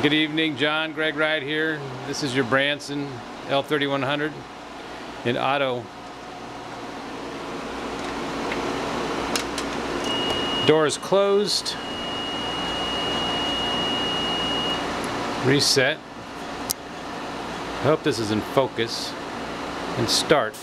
Good evening, John. Greg Wright here. This is your Branson L3100 in auto. Door is closed. Reset. I hope this is in focus. And start.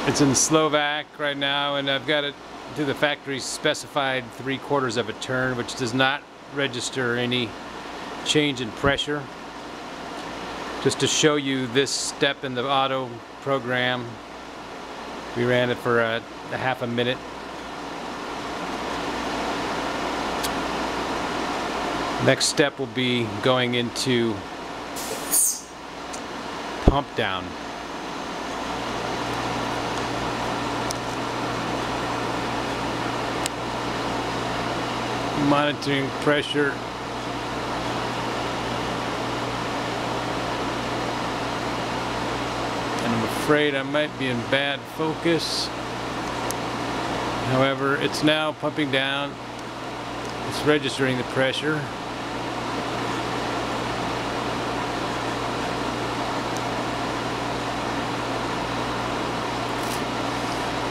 It's in Slovak right now, and I've got it to the factory specified 3/4 of a turn, which does not register any change in pressure. Just to show you this step in the auto program, we ran it for a half a minute. Next step will be going into pump down. Monitoring pressure. And I'm afraid I might be in bad focus. However, it's now pumping down. It's registering the pressure.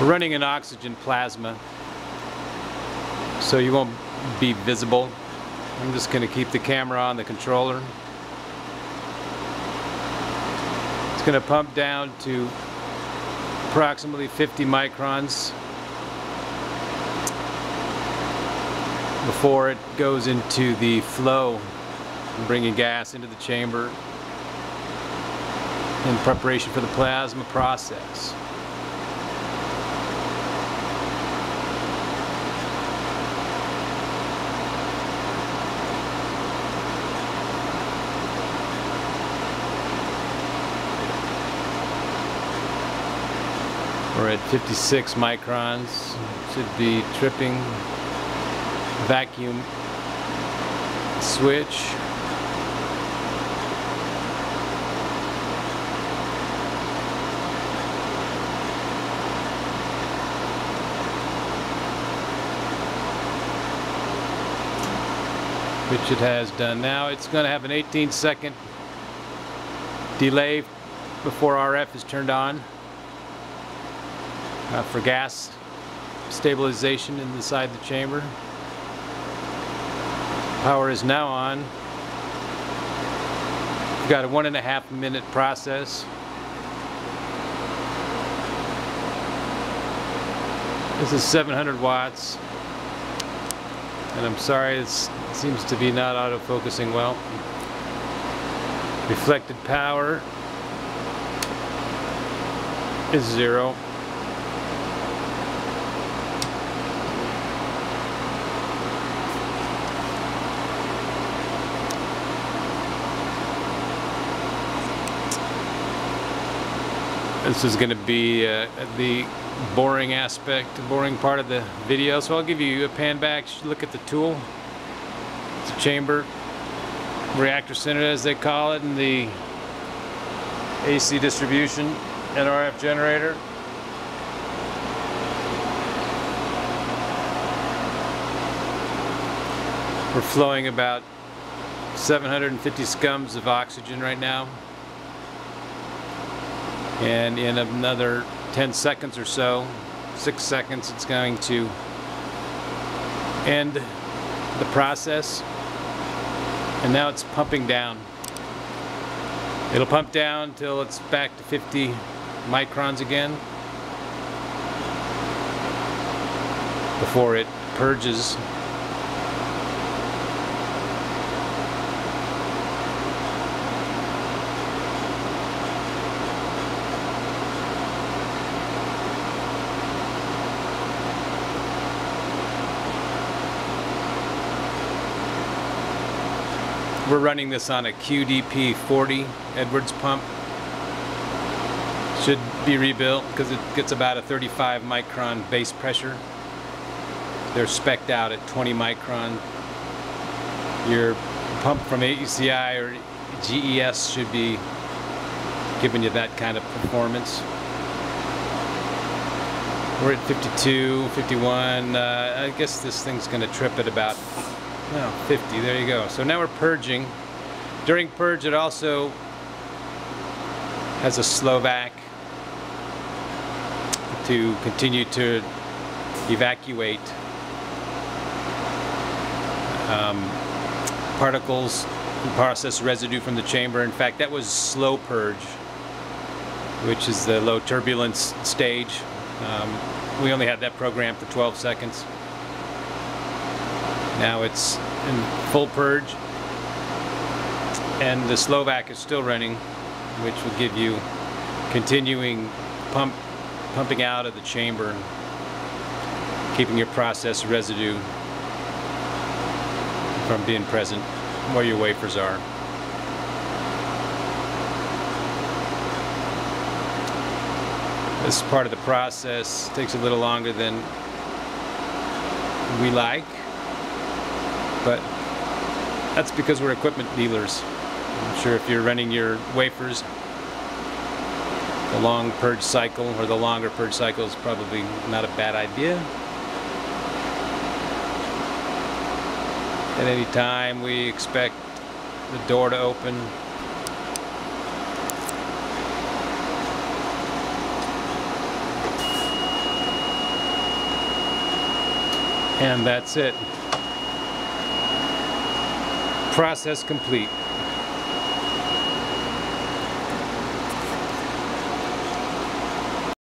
We're running an oxygen plasma, so you won't be visible. I'm just going to keep the camera on the controller. It's going to pump down to approximately 50 microns before it goes into the flow, bringing gas into the chamber in preparation for the plasma process. We're at 56 microns. Should be tripping. Vacuum switch. Which it has done. Now it's going to have an 18-second delay before RF is turned on. For gas stabilization inside the chamber. Power is now on. We've got a 1.5 minute process. This is 700 watts. And I'm sorry, it seems to be not auto-focusing well. Reflected power is 0. This is going to be the boring part of the video. So I'll give you a pan back look at the tool. It's a chamber reactor center, as they call it, in the AC distribution and RF generator. We're flowing about 750 scums of oxygen right now. And in another 10 seconds or so, 6 seconds, it's going to end the process. And now it's pumping down. It'll pump down till it's back to 50 microns again before it purges. We're running this on a QDP 40 Edwards pump. Should be rebuilt because it gets about a 35 micron base pressure. They're spec'd out at 20 micron. Your pump from AECI or GES should be giving you that kind of performance. We're at 52, 51. I guess this thing's going to trip at about 50. There you go. So now we're purging. During purge, it also has a slow vac to continue to evacuate particles and process residue from the chamber. In fact, that was slow purge, which is the low turbulence stage. We only had that programmed for 12 seconds. Now it's in full purge, and the slow vac is still running, which will give you continuing pumping out of the chamber, keeping your process residue from being present where your wafers are. This part of the process takes a little longer than we like, but that's because we're equipment dealers. I'm sure if you're running your wafers, the long purge cycle or the longer purge cycle is probably not a bad idea. At any time we expect the door to open. And that's it. Process complete.